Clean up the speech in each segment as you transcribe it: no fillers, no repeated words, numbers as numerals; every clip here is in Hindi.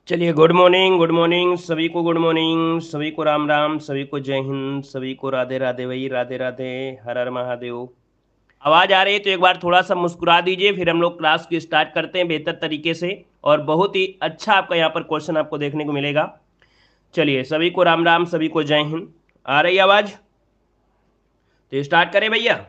चलिए गुड मॉर्निंग सभी को, गुड मॉर्निंग सभी को, राम राम सभी को, जय हिंद सभी को, राधे राधे भाई, राधे राधे, हर हर महादेव। आवाज आ रही है तो एक बार थोड़ा सा मुस्कुरा दीजिए, फिर हम लोग क्लास की स्टार्ट करते हैं बेहतर तरीके से। और बहुत ही अच्छा आपका यहाँ पर क्वेश्चन आपको देखने को मिलेगा। चलिए सभी को राम राम सभी को जय हिंद। आ रही आवाज? तो स्टार्ट करें भैया।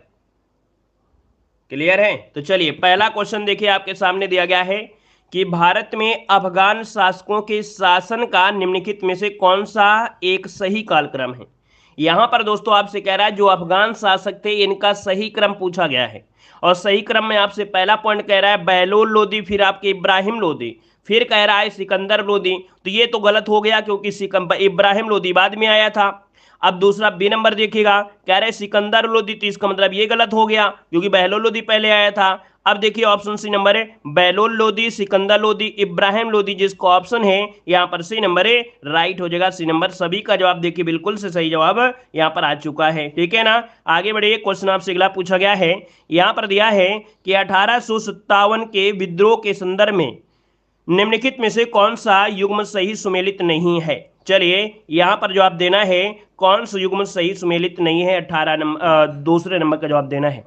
क्लियर है? तो चलिए पहला क्वेश्चन देखिए, आपके सामने दिया गया है कि भारत में अफगान शासकों के शासन का निम्नलिखित में से कौन सा एक सही कालक्रम है। यहां पर दोस्तों आपसे कह रहा है जो अफगान शासक थे इनका सही क्रम पूछा गया है। और सही क्रम में आपसे पहला पॉइंट कह रहा है बहलोल लोदी, फिर आपके इब्राहिम लोदी, फिर कह रहा है सिकंदर लोदी। तो ये तो गलत हो गया क्योंकि इब्राहिम लोदी बाद में आया था। अब दूसरा बी नंबर देखिएगा, कह रहे सिकंदर लोदी, तो इसका मतलब ये गलत हो गया क्योंकि बहलोल लोदी पहले आया था। अब देखिए ऑप्शन सी नंबर है, बहलोल लोदी, सिकंदर लोदी, इब्राहिम लोदी, जिसका ऑप्शन है यहाँ पर सी नंबर है, राइट हो जाएगा सी नंबर। सभी का जवाब देखिए बिल्कुल से सही जवाब यहाँ पर आ चुका है। ठीक है ना? आगे बढ़िए, क्वेश्चन आपसे अगला पूछा गया है। यहाँ पर दिया है कि 1857 के विद्रोह के संदर्भ में निम्नलिखित में से कौन सा युग्म सही सुमेलित नहीं है। चलिए यहां पर जवाब देना है कौन सा युग्म सही सुमेलित नहीं है। 18 नंबर, दूसरे नंबर का जवाब देना है।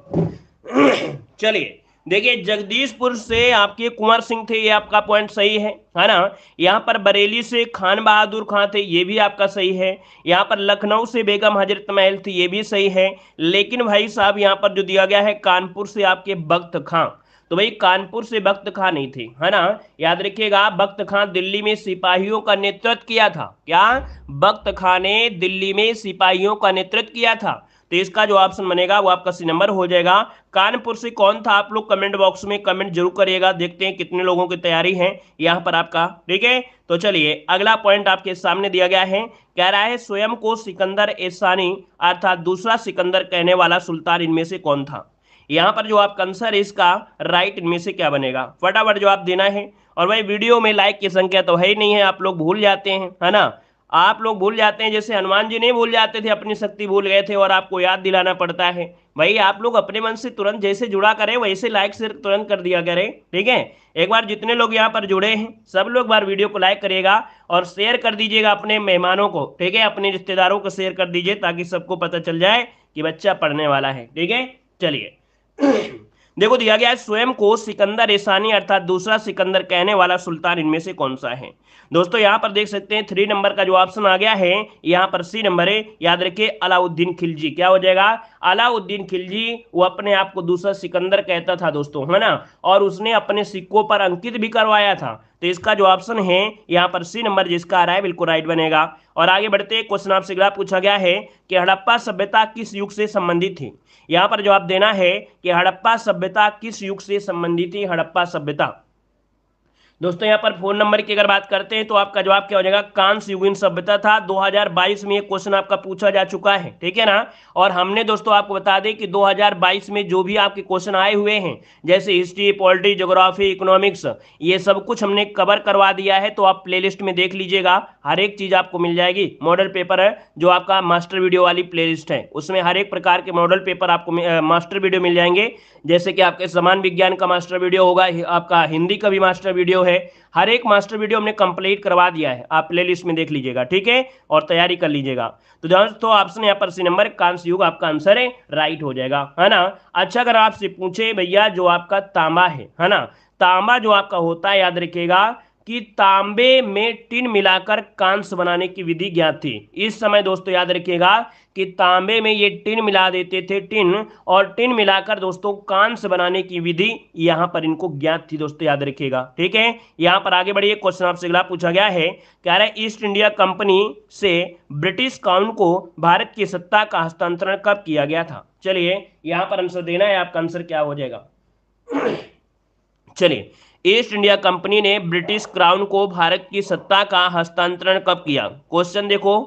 चलिए देखिए, जगदीशपुर से आपके कुंवर सिंह थे, ये आपका पॉइंट सही है ना। यहाँ पर बरेली से खान बहादुर खां थे, ये भी आपका सही है। यहाँ पर लखनऊ से बेगम हजरत महल थी, ये भी सही है। लेकिन भाई साहब यहाँ पर जो दिया गया है कानपुर से आपके बख्त खां, तो भाई कानपुर से बख्त खां नहीं थे, है ना। याद रखिएगा, बख्त खां दिल्ली में सिपाहियों का नेतृत्व किया था। क्या? बख्त खां ने दिल्ली में सिपाहियों का नेतृत्व किया था। तो इसका जो ऑप्शन बनेगा वो आपका सी नंबर हो जाएगा। कानपुर से कौन था, आप लोग कमेंट बॉक्स में कमेंट जरूर करिएगा, देखते हैं कितने लोगों की तैयारी है यहाँ पर आपका। ठीक है, तो चलिए अगला पॉइंट आपके सामने दिया गया है, कह रहा है स्वयं को सिकंदर एसानी अर्थात दूसरा सिकंदर कहने वाला सुल्तान इनमें से कौन था। यहाँ पर जो आपका आंसर है इसका राइट इनमें से क्या बनेगा, फटाफट जवाब देना है। और भाई वीडियो में लाइक की संख्या तो है ही नहीं है, आप लोग भूल जाते हैं, है ना। आप लोग भूल जाते हैं, जैसे हनुमान जी नहीं भूल जाते थे, अपनी शक्ति भूल गए थे और आपको याद दिलाना पड़ता है। भाई आप लोग अपने मन से तुरंत जैसे जुड़ा करें वैसे लाइक से तुरंत कर दिया करें। ठीक है, एक बार जितने लोग यहाँ पर जुड़े हैं सब लोग बार वीडियो को लाइक करिएगा और शेयर कर दीजिएगा अपने मेहमानों को। ठीक है, अपने रिश्तेदारों को शेयर कर दीजिए ताकि सबको पता चल जाए कि बच्चा पढ़ने वाला है। ठीक है, चलिए देखो दिया गया है स्वयं को सिकंदर ईसानी अर्थात दूसरा सिकंदर कहने वाला सुल्तान इनमें से कौन सा है। दोस्तों यहां पर देख सकते हैं 3 नंबर का जो ऑप्शन आ गया है यहां पर सी नंबर है। याद रखिए अलाउद्दीन खिलजी, क्या हो जाएगा, अलाउद्दीन खिलजी। वो अपने आप को दूसरा सिकंदर कहता था दोस्तों, है ना। और उसने अपने सिक्कों पर अंकित भी करवाया था। तो इसका जो ऑप्शन है यहाँ पर सी नंबर जिसका आ रहा है बिल्कुल राइट बनेगा। और आगे बढ़ते क्वेश्चन आपसे अगला पूछा गया है कि हड़प्पा सभ्यता किस युग से संबंधित थी। यहाँ पर जवाब देना है कि हड़प्पा सभ्यता किस युग से संबंधित थी। हड़प्पा सभ्यता दोस्तों यहाँ पर फोन नंबर की अगर बात करते हैं तो आपका जवाब क्या हो जाएगा, कांस्य युगीन सभ्यता था। 2022 में ये क्वेश्चन आपका पूछा जा चुका है। ठीक है ना। और हमने दोस्तों आपको बता दें कि 2022 में जो भी आपके क्वेश्चन आए हुए हैं जैसे हिस्ट्री, पॉलिटी, ज्योग्राफी, इकोनॉमिक्स, ये सब कुछ हमने कवर करवा दिया है। तो आप प्लेलिस्ट में देख लीजिएगा, हर एक चीज आपको मिल जाएगी। मॉडल पेपर है जो आपका मास्टर वीडियो वाली प्लेलिस्ट है, उसमें हर एक प्रकार के मॉडल पेपर आपको मास्टर वीडियो मिल जाएंगे। जैसे कि आपके समान विज्ञान का मास्टर वीडियो होगा, आपका हिंदी का भी मास्टर वीडियो है। हर एक मास्टर वीडियो हमने कंप्लीट करवा दिया है, आप प्लेलिस्ट में देख लीजिएगा। ठीक है, और तैयारी कर लीजिएगा। तो दोस्तों ऑप्शन यहाँ पर सी नंबर कांस्य युग आपका आंसर है, राइट हो जाएगा, है ना। अच्छा अगर आपसे पूछे भैया जो आपका तांबा है ना, तांबा जो आपका होता है याद रखिएगा कि तांबे में टिन मिलाकर कांस्य बनाने की विधि ज्ञात थी। इस समय दोस्तों याद रखिएगा कि तांबे में ये टिन मिला देते थे, टिन, और टिन मिलाकर दोस्तों कांस्य बनाने की विधि यहां पर इनको ज्ञात थी दोस्तों, याद रखिएगा। ठीक है, यहां पर आगे बढ़िए, क्वेश्चन आपसे अगला पूछा गया है, कह रहा है ईस्ट इंडिया कंपनी से ब्रिटिश काउंसिल को भारत की सत्ता का हस्तांतरण कब किया गया था। चलिए यहां पर आंसर देना है, आपका आंसर क्या हो जाएगा। चलिए, ईस्ट इंडिया कंपनी ने ब्रिटिश क्राउन को भारत की सत्ता का हस्तांतरण कब किया। क्वेश्चन देखो,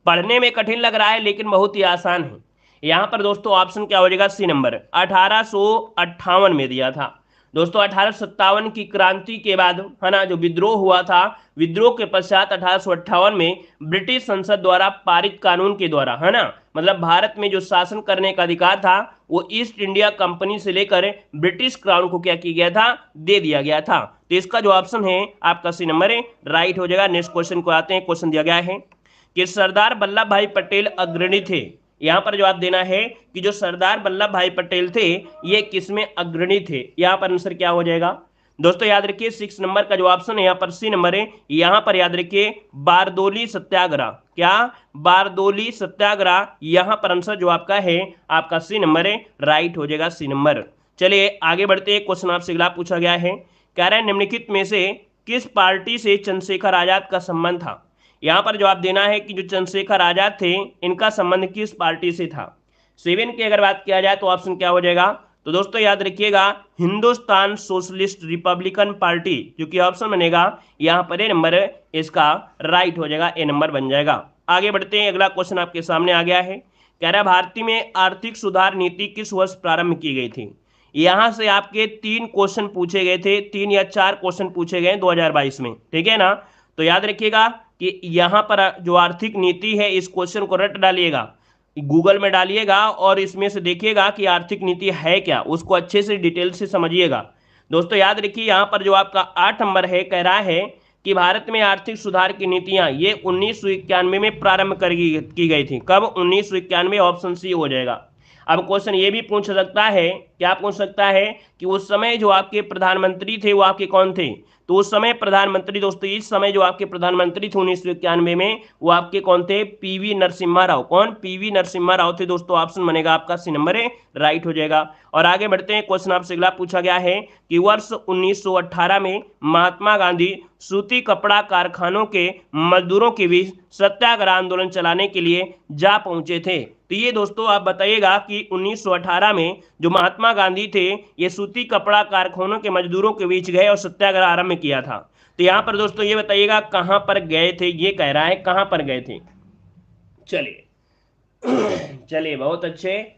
पढ़ने में कठिन लग रहा है लेकिन बहुत ही आसान है। यहां पर दोस्तों ऑप्शन क्या हो जाएगा, सी नंबर 1858 में दिया था। दोस्तों 1857 की क्रांति के बाद, है ना, जो विद्रोह हुआ था, विद्रोह के पश्चात 1858 में ब्रिटिश संसद द्वारा पारित कानून के द्वारा, है ना, मतलब भारत में जो शासन करने का अधिकार था वो ईस्ट इंडिया कंपनी से लेकर ब्रिटिश क्राउन को क्या किया गया था, दे दिया गया था। तो इसका जो ऑप्शन है आपका सी नंबर है, राइट हो जाएगा। नेक्स्ट क्वेश्चन को आते हैं। क्वेश्चन दिया गया है कि सरदार वल्लभ भाई पटेल अग्रणी थे। यहाँ पर जवाब देना है कि जो सरदार वल्लभ भाई पटेल थे ये किसमें अग्रणी थे। यहाँ पर आंसर क्या हो जाएगा दोस्तों, याद रखिए 6 नंबर का जो ऑप्शन है यहाँ पर सी नंबर है। यहाँ पर याद रखिए बारदोली सत्याग्रह। क्या? बारदोली सत्याग्रह। यहाँ पर आंसर जो आपका है आपका सी नंबर है, राइट हो जाएगा सी नंबर। चलिए आगे बढ़ते हैं। क्वेश्चन आपसे अगला पूछा गया है, कह रहा है निम्नलिखित में से किस पार्टी से चंद्रशेखर आजाद का संबंध था। यहाँ पर जवाब देना है कि जो चंद्रशेखर आजाद थे इनका संबंध किस पार्टी से था। 7 की अगर बात किया जाए तो ऑप्शन क्या हो जाएगा, तो दोस्तों याद रखिएगा हिंदुस्तान सोशलिस्ट रिपब्लिकन पार्टी, जो कि ऑप्शन बनेगा यहाँ पर ए नंबर इसका राइट हो जाएगा, ए नंबर बन जाएगा। आगे बढ़ते हैं। अगला क्वेश्चन आपके सामने आ गया है, कह रहा है भारतीय में आर्थिक सुधार नीति किस वर्ष प्रारंभ की गई थी। यहां से आपके 3 क्वेश्चन पूछे गए थे, 3 या 4 क्वेश्चन पूछे गए 2022 में, ठीक है ना। तो याद रखिएगा कि यहाँ पर जो आर्थिक नीति है इस क्वेश्चन को रट डालिएगा, गूगल में डालिएगा और इसमें से देखिएगा कि आर्थिक नीति है क्या, उसको अच्छे से डिटेल से समझिएगा। दोस्तों याद रखिए यहाँ पर जो आपका 8 नंबर है कह रहा है कि भारत में आर्थिक सुधार की नीतियां ये 1991 में प्रारंभ की गई थी। कब? 1991। ऑप्शन सी हो जाएगा। अब क्वेश्चन ये भी पूछ सकता है, क्या पूछ सकता है कि उस समय जो आपके प्रधानमंत्री थे वो आपके कौन थे। तो उस समय प्रधानमंत्री दोस्तों, इस समय जो आपके प्रधानमंत्री थे 1991 में वो आपके कौन थे? पीवी नरसिम्हा राव। कौन? पीवी नरसिम्हा राव थे दोस्तों। ऑप्शन बनेगा आपका सी नंबर है, राइट हो जाएगा। और आगे बढ़ते हैं। क्वेश्चन आपसे अगला पूछा गया है कि वर्ष 1918 में महात्मा गांधी सूती कपड़ा कारखानों के मजदूरों के बीच सत्याग्रह आंदोलन चलाने के लिए जा पहुंचे थे। तो ये दोस्तों आप बताइएगा कि 1918 में जो महात्मा गांधी थे ये सूती कपड़ा कारखानों के मजदूरों के बीच गए और सत्याग्रह आरंभ किया था। तो यहाँ पर दोस्तों ये बताइएगा कहां पर गए थे, ये कह रहा है कहां पर गए थे। चलिए चलिए बहुत अच्छे।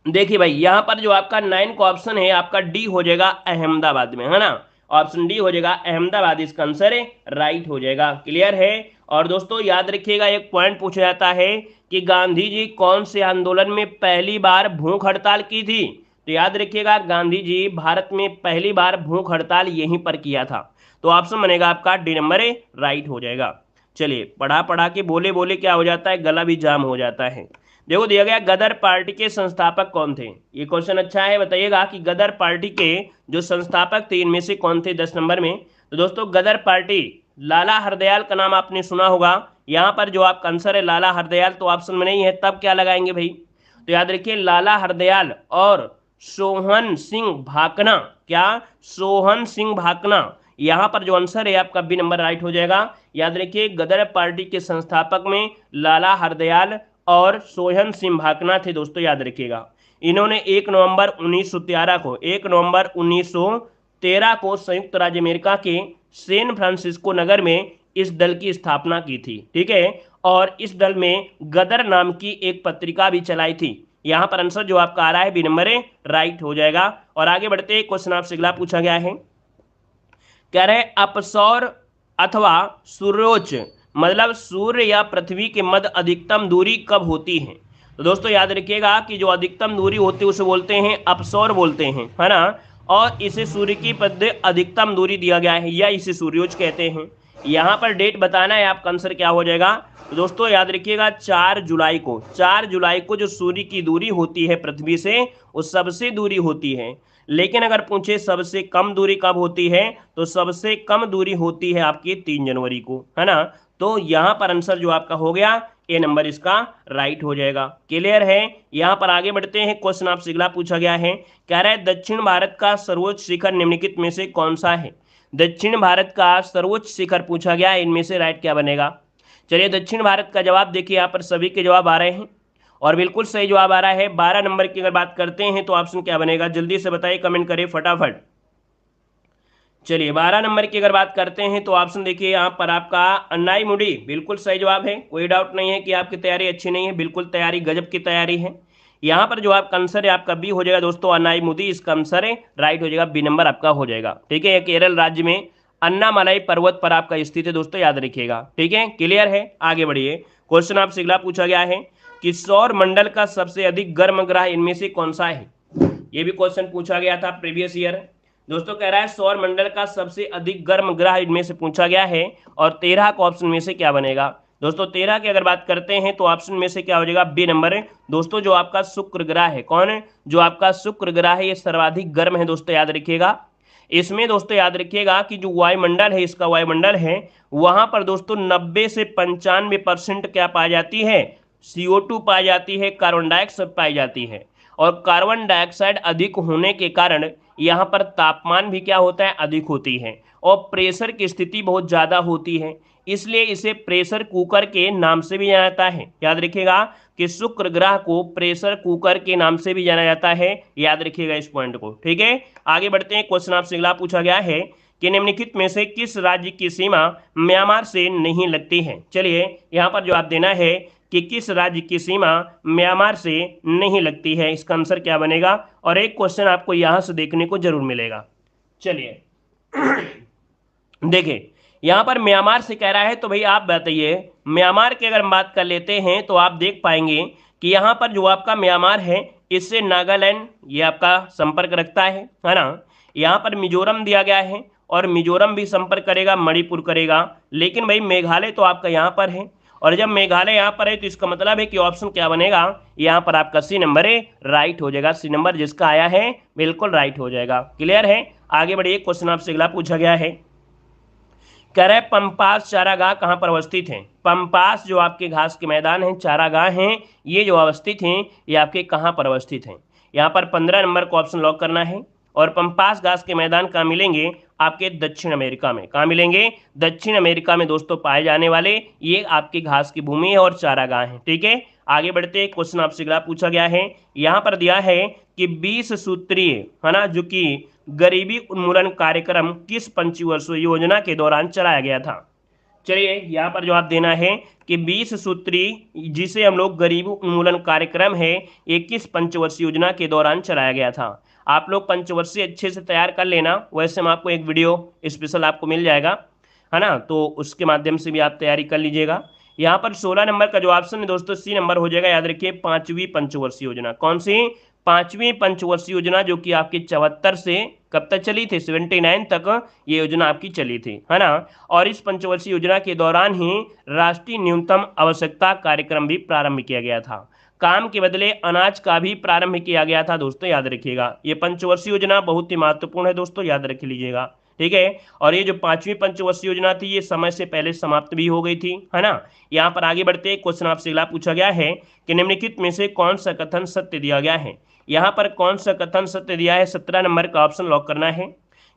देखिए भाई यहाँ पर जो आपका 9 का ऑप्शन है आपका डी हो जाएगा अहमदाबाद में, है ना। ऑप्शन डी हो जाएगा अहमदाबाद, इसका आंसर है, राइट हो जाएगा। क्लियर है। और दोस्तों याद रखिएगा एक पॉइंट पूछा जाता है कि गांधी जी कौन से आंदोलन में पहली बार भूख हड़ताल की थी। तो याद रखिएगा गांधी जी भारत में पहली बार भूख हड़ताल यहीं पर किया था। तो ऑप्शन बनेगा आपका डी नंबर है, राइट हो जाएगा। चलिए पढ़ा पढ़ा के बोले बोले क्या हो जाता है, गला भी जाम हो जाता है। देखो दिया गया गदर पार्टी के संस्थापक कौन थे। ये क्वेश्चन अच्छा है, बताइएगा कि गदर पार्टी के जो संस्थापक थे इनमें से कौन थे 10 नंबर में। तो दोस्तों गदर पार्टी, लाला हरदयाल का नाम आपने सुना होगा। यहाँ पर जो आपका आंसर है लाला हरदयाल, तो ऑप्शन में नहीं है, तब क्या लगाएंगे भाई। तो याद रखिए लाला हरदयाल और सोहन सिंह भाकना। क्या? सोहन सिंह भाकना। यहाँ पर जो आंसर है आपका बी नंबर राइट हो जाएगा। याद रखिए गदर पार्टी के संस्थापक में लाला हरदयाल और सोहन सिंह भाकना थे दोस्तों, याद रखिएगा। इन्होंने 1 नवंबर 1913 को संयुक्त राज्य अमेरिका के सैन फ्रांसिस्को नगर में इस दल की स्थापना की थी, ठीक है। और इस दल में गदर नाम की एक पत्रिका भी चलाई थी। यहां पर आंसर जो आपका आ रहा है बी नंबर है, राइट हो जाएगा। और आगे बढ़ते हैं। क्वेश्चन आपसे अगला पूछा गया है, कह रहे अपसौर अथवा सूर्योच्च मतलब सूर्य या पृथ्वी के मध्य अधिकतम दूरी कब होती है। तो दोस्तों याद रखिएगा कि जो अधिकतम दूरी होती है उसे बोलते हैं अपसौर बोलते हैं, है ना। और इसे सूर्य की मध्य अधिकतम दूरी दिया गया है या इसे सूर्योच्च कहते हैं। यहाँ पर डेट बताना है, आपका आंसर क्या हो जाएगा। तो दोस्तों याद रखिएगा 4 जुलाई को जो सूर्य की दूरी होती है पृथ्वी से वो सबसे दूरी होती है। लेकिन अगर पूछे सबसे कम दूरी कब होती है, तो सबसे कम दूरी होती है आपकी 3 जनवरी को, है ना। तो यहां पर आंसर जो आपका हो गया ए नंबर इसका राइट हो जाएगा। क्लियर है। यहां पर आगे बढ़ते हैं। क्वेश्चन आपसे अगला पूछा गया है, कह रहा है दक्षिण भारत का सर्वोच्च शिखर निम्नलिखित में से कौन सा है। दक्षिण भारत का सर्वोच्च शिखर पूछा गया, इनमें से राइट क्या बनेगा। चलिए दक्षिण भारत का जवाब देखिए, यहाँ पर सभी के जवाब आ रहे हैं और बिल्कुल सही जवाब आ रहा है। 12 नंबर की अगर बात करते हैं तो ऑप्शन क्या बनेगा, जल्दी से बताइए, कमेंट करें फटाफट। चलिए 12 नंबर की अगर बात करते हैं तो ऑप्शन देखिए यहाँ पर आपका अन्नाई मुडी, बिल्कुल सही जवाब है। कोई डाउट नहीं है कि आपकी तैयारी अच्छी नहीं है, बिल्कुल तैयारी गजब की तैयारी है। यहाँ पर जो आपका आंसर है आपका बी हो जाएगा दोस्तों, अन्नाई मुदी, इसका आंसर है, राइट हो जाएगा, बी नंबर आपका हो जाएगा। ठीक है, केरल राज्य में अन्नामलाई पर्वत पर आपका स्थित है दोस्तों, याद रखिएगा। ठीक है, क्लियर है। आगे बढ़िए। क्वेश्चन आपसे अगला पूछा गया है कि सौर मंडल का सबसे अधिक गर्म ग्रह इनमें से कौन सा है। ये भी क्वेश्चन पूछा गया था प्रीवियस ईयर। दोस्तों कह रहा है सौर मंडल का सबसे अधिक गर्म ग्रह इनमें से पूछा गया है, और 13 का ऑप्शन में से क्या बनेगा। दोस्तों 13 की अगर बात करते हैं तो ऑप्शन में से क्या हो जाएगा, बी नंबर है दोस्तों, जो आपका शुक्र ग्रह है। कौन है, जो आपका शुक्र ग्रह है, ये सर्वाधिक गर्म है दोस्तों, याद रखिएगा। इसमें दोस्तों याद रखिएगा कि जो वायुमंडल है, इसका वायुमंडल है, वहां पर दोस्तों 90 से 95% क्या पाई जाती है, CO2 पाई जाती है, कार्बन डाइऑक्साइड पाई जाती है। और कार्बन डाइऑक्साइड अधिक होने के कारण यहाँ पर तापमान भी क्या होता है, अधिक होती है, और प्रेशर की स्थिति बहुत ज़्यादा होती है, इसलिए इसे प्रेशर कुकर के नाम से भी जाना जाता है। याद रखिएगा कि शुक्र ग्रह को प्रेशर कुकर के नाम से भी जाना जाता है, याद रखिएगा इस पॉइंट को। ठीक है, आगे बढ़ते हैं। क्वेश्चन आपसे अगला पूछा गया है कि निम्नलिखित में से किस राज्य की सीमा म्यांमार से नहीं लगती है। चलिए यहाँ पर जवाब देना है कि किस राज्य की सीमा म्यांमार से नहीं लगती है, इसका आंसर क्या बनेगा। और एक क्वेश्चन आपको यहां से देखने को जरूर मिलेगा। चलिए देखिए यहां पर म्यांमार से कह रहा है, तो भाई आप बताइए, म्यांमार की अगर बात कर लेते हैं तो आप देख पाएंगे कि यहां पर जो आपका म्यांमार है, इससे नागालैंड ये आपका संपर्क रखता है ना। यहाँ पर मिजोरम दिया गया है, और मिजोरम भी संपर्क करेगा, मणिपुर करेगा, लेकिन भाई मेघालय तो आपका यहाँ पर है, और जब मेघालय यहाँ पर है तो इसका मतलब है कि ऑप्शन क्या बनेगा, यहाँ पर आपका सी नंबर है, राइट हो जाएगा। सी नंबर जिसका आया है बिल्कुल राइट हो जाएगा। क्लियर है, आगे बढ़िए। क्वेश्चन आपसे अगला पूछा गया है, कह रहे पंपास चारागाह कहाँ पर अवस्थित है। पंपास जो आपके घास के मैदान हैं, चारागाह हैं, ये जो अवस्थित हैं, ये आपके कहाँ पर अवस्थित हैं। यहाँ पर 15 नंबर को ऑप्शन लॉक करना है। और पंपास घास के मैदान कहाँ मिलेंगे, आपके दक्षिण अमेरिका में। कहाँ मिलेंगे, दक्षिण अमेरिका में दोस्तों पाए जाने वाले ये आपकी घास की भूमि है और चारागाह है। ठीक है, आगे बढ़ते हैं। क्वेश्चन आपसे अगला पूछा गया है, यहाँ पर दिया है कि 20 सूत्रीय है ना, जो कि गरीबी उन्मूलन कार्यक्रम किस पंचवर्षीय योजना के दौरान चलाया गया था। चलिए यहाँ पर जवाब देना है कि 20 सूत्री जिसे हम लोग गरीबी उन्मूलन कार्यक्रम है, ये किस पंचवर्षीय योजना के दौरान चलाया गया था। आप लोग पंचवर्षीय अच्छे से तैयार कर लेना, वैसे हम आपको एक वीडियो स्पेशल आपको मिल जाएगा, है ना, तो उसके माध्यम से भी आप तैयारी कर लीजिएगा। यहाँ पर 16 नंबर का जो ऑप्शन है दोस्तों, सी नंबर हो जाएगा। याद रखिए, पांचवी पंचवर्षीय योजना। कौन सी, पांचवी पंचवर्षीय योजना, जो कि आपकी 74 से कब तक चली थी, 79 तक ये योजना आपकी चली थी, है ना। और इस पंचवर्षीय योजना के दौरान ही राष्ट्रीय न्यूनतम आवश्यकता कार्यक्रम भी प्रारंभ किया गया था। काम के बदले अनाज का भी प्रारंभ किया गया था दोस्तों, याद रखिएगा। ये पंचवर्षीय योजना बहुत ही महत्वपूर्ण है दोस्तों, याद रख लीजिएगा। ठीक है, और ये जो पांचवी पंचवर्षीय योजना थी, ये समय से पहले समाप्त भी हो गई थी, है ना। यहाँ पर आगे बढ़ते क्वेश्चन आपसे अगला पूछा गया है कि निम्नलिखित में से कौन सा कथन सत्य दिया गया है। यहाँ पर कौन सा कथन सत्य दिया है, 17 नंबर का ऑप्शन लॉक करना है।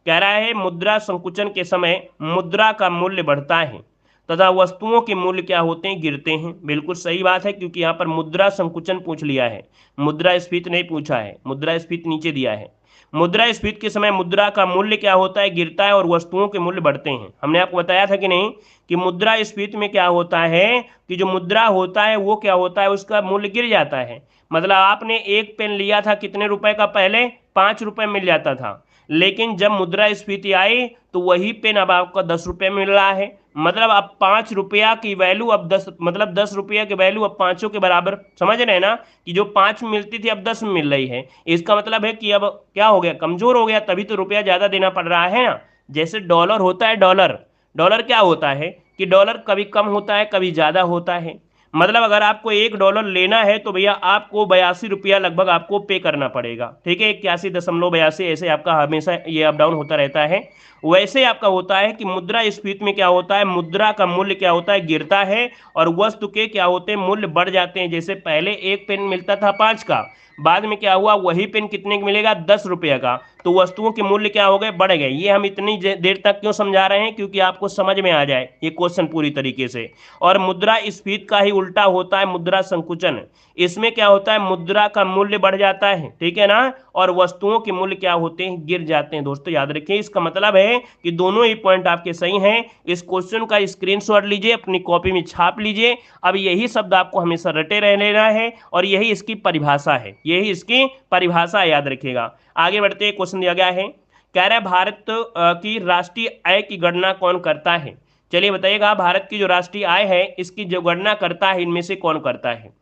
कह रहा है मुद्रा संकुचन के समय मुद्रा का मूल्य बढ़ता है तथा वस्तुओं के मूल्य क्या होते हैं, गिरते हैं। बिल्कुल सही बात है, क्योंकि यहाँ पर मुद्रा संकुचन पूछ लिया है, मुद्रास्फीति नहीं पूछा है। मुद्रास्फीति नीचे दिया है। मुद्रास्फीति के समय मुद्रा का मूल्य क्या होता है, गिरता है, और वस्तुओं के मूल्य बढ़ते हैं। हमने आपको बताया था कि नहीं कि मुद्रास्फीति में क्या होता है कि जो मुद्रा होता है वो क्या होता है, उसका मूल्य गिर जाता है। मतलब आपने एक पेन लिया था कितने रुपए का, पहले 5 रुपए मिल जाता था, लेकिन जब मुद्रास्फीति आई तो वही पेन अब आपको 10 रुपए मिल रहा है। मतलब अब 5 रुपया की वैल्यू अब 10, मतलब 10 रुपया की वैल्यू अब 5 के बराबर। समझ रहे हैं ना, कि जो 5 में मिलती थी अब 10 में मिल रही है। इसका मतलब है कि अब क्या हो गया, कमजोर हो गया, तभी तो रुपया ज्यादा देना पड़ रहा है ना। जैसे डॉलर होता है, डॉलर डॉलर क्या होता है कि डॉलर कभी कम होता है, कभी ज्यादा होता है। मतलब अगर आपको $1 लेना है तो भैया आपको 82 रुपया लगभग आपको पे करना पड़ेगा। ठीक है, 81.82, ऐसे आपका हमेशा ये अप डाउन होता रहता है। वैसे आपका होता है कि मुद्रास्फीति में क्या होता है, मुद्रा का मूल्य क्या होता है, गिरता है, और वस्तु के क्या होते हैं, मूल्य बढ़ जाते हैं। जैसे पहले एक पेन मिलता था 5 का, बाद में क्या हुआ, वही पेन कितने का मिलेगा, 10 रुपये का, तो वस्तुओं के मूल्य क्या हो गए, बढ़ गए। ये हम इतनी देर तक क्यों समझा रहे हैं, क्योंकि आपको समझ में आ जाए ये क्वेश्चन पूरी तरीके से। और मुद्रास्फीति का ही उल्टा होता है मुद्रा संकुचन। इसमें क्या होता है, मुद्रा का मूल्य बढ़ जाता है, ठीक है ना, और वस्तुओं के मूल्य क्या होते हैं, गिर जाते हैं। दोस्तों याद रखिए, इसका मतलब है कि दोनों ही पॉइंट आपके सही हैं। इस क्वेश्चन का स्क्रीनशॉट लीजिए, अपनी कॉपी में छाप लीजिए। अब यही शब्द आपको हमेशा रटे रह लेना है, और यही इसकी परिभाषा है, यही इसकी परिभाषा याद रखिएगा। आगे बढ़ते हैं, क्वेश्चन दिया गया है, कह रहा है भारत की राष्ट्रीय आय की गणना कौन करता है। चलिए बताइएगा, भारत की जो राष्ट्रीय आय है इसकी जो गणना करता है, इनमें से कौन करता है।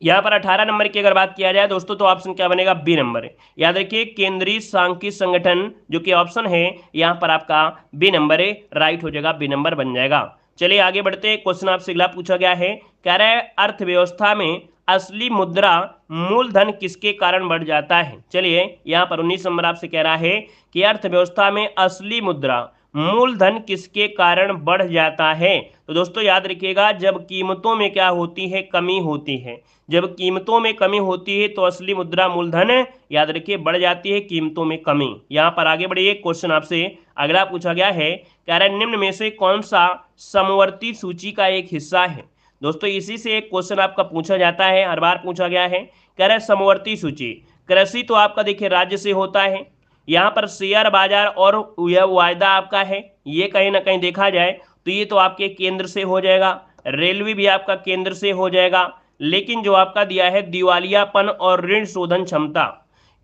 यहाँ पर 18 नंबर की अगर बात किया जाए दोस्तों तो ऑप्शन क्या बनेगा, बी नंबर। याद रखिए केंद्रीय सांख्यिकी संगठन जो कि ऑप्शन है यहाँ पर आपका बी नंबर है, राइट हो जाएगा, बी नंबर बन जाएगा। चलिए आगे बढ़ते हैं। क्वेश्चन आपसे अगला पूछा गया है, कह रहा है अर्थव्यवस्था में असली मुद्रा मूलधन किसके कारण बढ़ जाता है। चलिए यहाँ पर 19 नंबर आपसे कह रहा है कि अर्थव्यवस्था में असली मुद्रा मूलधन किसके कारण बढ़ जाता है। तो दोस्तों याद रखिएगा जब कीमतों में क्या होती है, कमी होती है। जब कीमतों में कमी होती है तो असली मुद्रा मूलधन याद रखिए बढ़ जाती है, कीमतों में कमी। यहाँ पर आगे बढ़िए, क्वेश्चन आपसे अगला पूछा गया है, कह रहा है निम्न में से कौन सा समवर्ती सूची का एक हिस्सा है। दोस्तों इसी से एक क्वेश्चन आपका पूछा जाता है, हर बार पूछा गया है। कह रहा है समवर्ती सूची, कृषि तो आपका देखिए राज्य से होता है, यहाँ पर शेयर बाजार और यह वायदा आपका है, ये कहीं ना कहीं देखा जाए तो ये तो आपके केंद्र से हो जाएगा। रेलवे भी आपका केंद्र से हो जाएगा। लेकिन जो आपका दिया है दिवालियापन और ऋण शोधन क्षमता,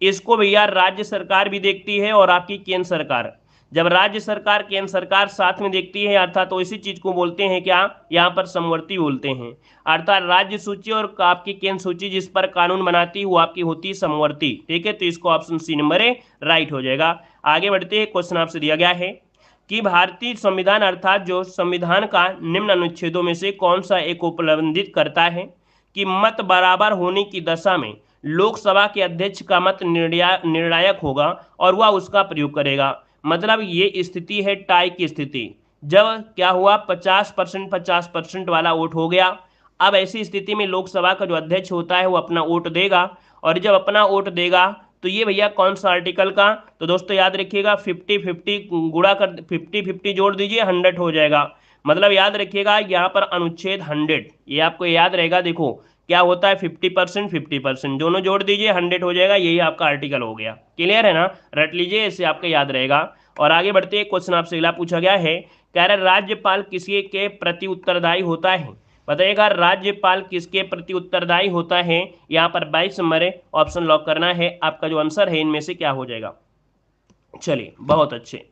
इसको भैया राज्य सरकार भी देखती है और आपकी केंद्र सरकार। जब राज्य सरकार केंद्र सरकार साथ में देखती है अर्थात तो इसी चीज को बोलते हैं क्या, यहाँ पर समवर्ती बोलते हैं। अर्थात राज्य सूची और आपकी केंद्र सूची जिस पर कानून बनाती है वो आपकी होती है समवर्ती। ठीक है, तो इसको ऑप्शन सी नंबर है, राइट हो जाएगा। आगे बढ़ते हैं। क्वेश्चन आपसे दिया गया है कि भारतीय संविधान अर्थात जो संविधान का निम्न अनुच्छेदों में से कौन सा एक उपलब्धित करता है कि मत बराबर होने की दशा में लोकसभा के अध्यक्ष का मत निर्णायक होगा और वह उसका प्रयोग करेगा। मतलब ये स्थिति है टाई की स्थिति, जब क्या हुआ 50% वाला वोट हो गया। अब ऐसी स्थिति में लोकसभा का जो अध्यक्ष होता है वो अपना वोट देगा, और जब अपना वोट देगा तो ये भैया कौन सा आर्टिकल का, तो दोस्तों याद रखिएगा 50-50 गुणा कर 50-50 जोड़ दीजिए 100 हो जाएगा। मतलब याद रखिएगा यहाँ पर अनुच्छेद 100, ये आपको याद रहेगा। देखो क्या होता है 50% 50% दोनों जोड़ दीजिए 100 हो जाएगा, यही आपका आर्टिकल हो गया। क्लियर है ना, रट लीजिए, इससे आपको याद रहेगा। और आगे बढ़ते हैं। क्वेश्चन आपसे अगला पूछा गया है, कह रहा है राज्यपाल किसी के प्रति उत्तरदायी होता है। बताइएगा राज्यपाल किसके प्रति उत्तरदायी होता है। यहाँ पर 22 नंबर है, ऑप्शन लॉक करना है। आपका जो आंसर है इनमें से क्या हो जाएगा। चलिए बहुत अच्छे।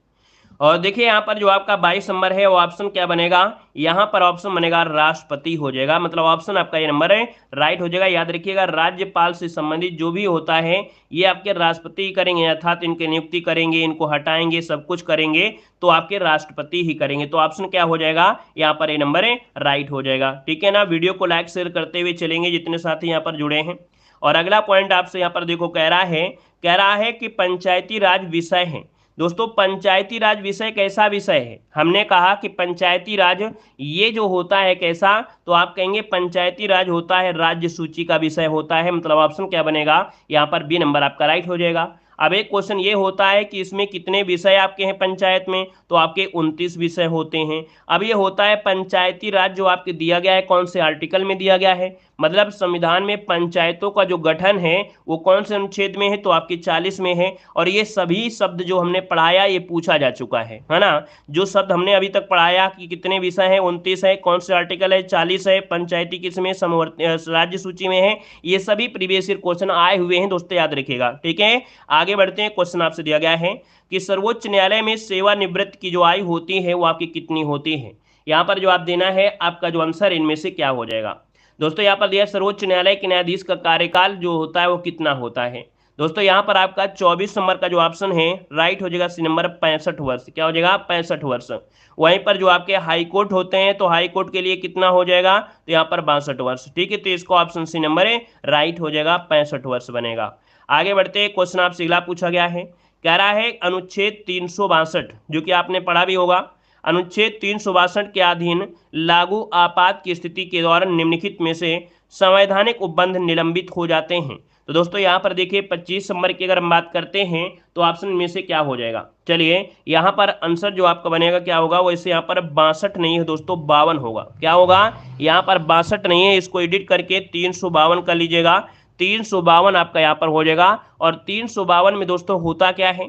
और देखिए यहाँ पर जो आपका 22 नंबर है वो ऑप्शन क्या बनेगा, यहाँ पर ऑप्शन बनेगा राष्ट्रपति हो जाएगा। मतलब ऑप्शन आपका ये नंबर है, राइट हो जाएगा। याद रखिएगा राज्यपाल से संबंधित जो भी होता है ये आपके राष्ट्रपति करेंगे, अर्थात इनकी नियुक्ति करेंगे, इनको हटाएंगे, सब कुछ करेंगे तो आपके राष्ट्रपति ही करेंगे। तो ऑप्शन क्या हो जाएगा, यहाँ पर ये नंबर है, राइट हो जाएगा। ठीक है ना, वीडियो को लाइक शेयर करते हुए चलेंगे जितने साथी यहाँ पर जुड़े हैं। और अगला पॉइंट आपसे यहाँ पर देखो कह रहा है कि पंचायती राज विषय है। दोस्तों पंचायती राज विषय कैसा विषय है, हमने कहा कि पंचायती राज ये जो होता है कैसा, तो आप कहेंगे पंचायती राज होता है राज्य सूची का विषय होता है। मतलब ऑप्शन क्या बनेगा, यहाँ पर बी नंबर आपका राइट हो जाएगा। अब एक क्वेश्चन ये होता है कि इसमें कितने विषय आपके हैं पंचायत में, तो आपके 29 विषय होते हैं। अब ये होता है पंचायती राज जो आपके दिया गया है कौन से आर्टिकल में दिया गया है, मतलब संविधान में पंचायतों का जो गठन है वो कौन से अनुच्छेद में है, तो आपके 40 में है। और ये सभी शब्द जो हमने पढ़ाया ये पूछा जा चुका है ना। जो शब्द हमने अभी तक पढ़ाया कि कितने विषय हैं, 29 है, कौन से आर्टिकल है, 40 है, पंचायती किस में, समवर्ती राज्य सूची में है, ये सभी प्रीवियस ईयर क्वेश्चन आए हुए हैं दोस्तों, याद रखिएगा। ठीक है, आगे बढ़ते हैं। क्वेश्चन आपसे दिया गया है कि सर्वोच्च न्यायालय में सेवानिवृत्त की जो आयु होती है वो आपकी कितनी होती है। यहाँ पर जो आप देना है आपका जो आंसर इनमें से क्या हो जाएगा। दोस्तों यहाँ पर दिया सर्वोच्च न्यायालय के न्यायाधीश का कार्यकाल जो होता है वो कितना होता है। दोस्तों यहाँ पर आपका 24 नंबर का जो ऑप्शन है राइट हो जाएगा, सी नंबर 65 वर्ष। क्या हो जाएगा, 65 वर्ष। वहीं पर जो आपके हाई कोर्ट होते हैं तो हाई कोर्ट के लिए कितना हो जाएगा, तो यहाँ पर 62 वर्ष। ठीक है, तो इसको ऑप्शन सी नंबर है, राइट हो जाएगा, 65 वर्ष बनेगा। आगे बढ़ते हैं। क्वेश्चन आपसे अगला पूछा गया है, कह रहा है अनुच्छेद 362 जो कि आपने पढ़ा भी होगा, अनुच्छेद 362 के अधीन लागू आपात की स्थिति के दौरान निम्नलिखित में से संवैधानिक उपबंध निलंबित हो जाते हैं। तो दोस्तों यहाँ पर देखिए 25 नंबर की अगर हम बात करते हैं तो ऑप्शन में से क्या हो जाएगा। चलिए यहाँ पर आंसर जो आपका बनेगा क्या होगा, वैसे यहाँ पर 62 नहीं है दोस्तों, 52 होगा। क्या होगा, यहाँ पर 62 नहीं है, इसको एडिट करके 352 कर लीजिएगा। 352 आपका यहाँ पर हो जाएगा। और 352 में दोस्तों होता क्या है,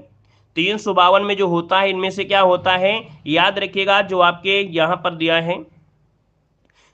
352 में जो होता है इनमें से क्या होता है, याद रखिएगा जो आपके यहाँ पर दिया है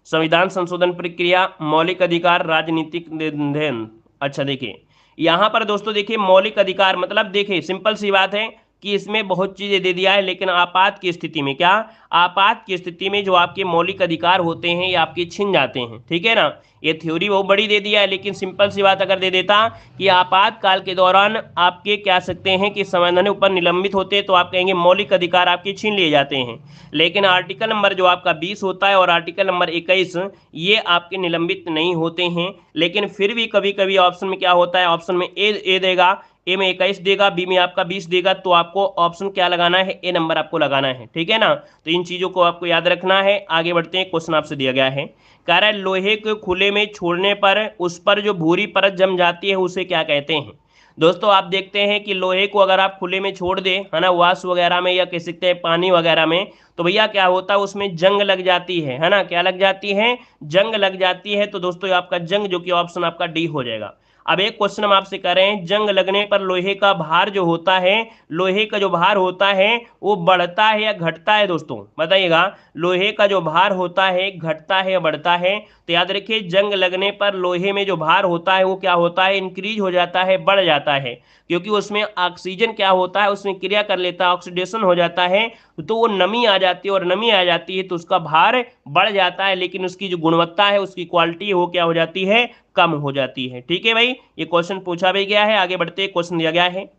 संविधान संशोधन प्रक्रिया, मौलिक अधिकार, राजनीतिक निर्णय। अच्छा देखिए यहाँ पर दोस्तों देखिए मौलिक अधिकार मतलब देखिए सिंपल सी बात है, कि इसमें बहुत चीजें दे दिया है, लेकिन आपात की स्थिति में क्या, आपात की स्थिति में जो आपके मौलिक अधिकार होते हैं ये आपके छिन जाते हैं। ठीक है ना, ये थ्योरी बहुत बड़ी दे दिया है, लेकिन सिंपल सी बात अगर दे देता कि आपातकाल के दौरान आपके क्या सकते हैं कि संवैधानिक ऊपर निलंबित होते हैं, तो आप कहेंगे मौलिक अधिकार आपके छीन लिए जाते हैं। लेकिन आर्टिकल नंबर जो आपका 20 होता है और आर्टिकल नंबर 21 ये आपके निलंबित नहीं होते हैं। लेकिन फिर भी कभी कभी ऑप्शन में क्या होता है, ऑप्शन में ए देगा, ए में 21 देगा, बी में आपका 20 देगा, तो आपको ऑप्शन क्या लगाना है, ए नंबर आपको लगाना है। ठीक है ना, तो इन चीजों को आपको याद रखना है। आगे बढ़ते हैं, क्वेश्चन आपसे दिया गया है, कह रहा है लोहे को खुले में छोड़ने पर उस पर जो भूरी परत जम जाती है उसे क्या कहते हैं। दोस्तों आप देखते हैं कि लोहे को अगर आप खुले में छोड़ दें, है ना, वाश वगैरह में या कह सकते हैं पानी वगैरह में, तो भैया क्या होता है उसमें जंग लग जाती है ना, क्या लग जाती है, जंग लग जाती है। तो दोस्तों आपका जंग जो कि ऑप्शन आपका डी हो जाएगा। अब एक क्वेश्चन हम आपसे कर रहे हैं, जंग लगने पर लोहे का भार जो होता है, लोहे का जो भार होता है वो बढ़ता है या घटता है। दोस्तों बताइएगा, लोहे का जो भार होता है घटता है या बढ़ता है। तो याद रखिए, जंग लगने पर लोहे में जो भार होता है वो क्या होता है, इंक्रीज हो जाता है, बढ़ जाता है, क्योंकि उसमें ऑक्सीजन क्या होता है, उसमें क्रिया कर लेता है, ऑक्सीडेशन हो जाता है, तो वो नमी आ जाती है, और नमी आ जाती है तो उसका भार बढ़ जाता है, लेकिन उसकी जो गुणवत्ता है, उसकी क्वालिटी वो क्या हो जाती है, कम हो जाती है। ठीक है भाई, ये क्वेश्चन पूछा भी गया है। आगे बढ़ते, क्वेश्चन दिया गया है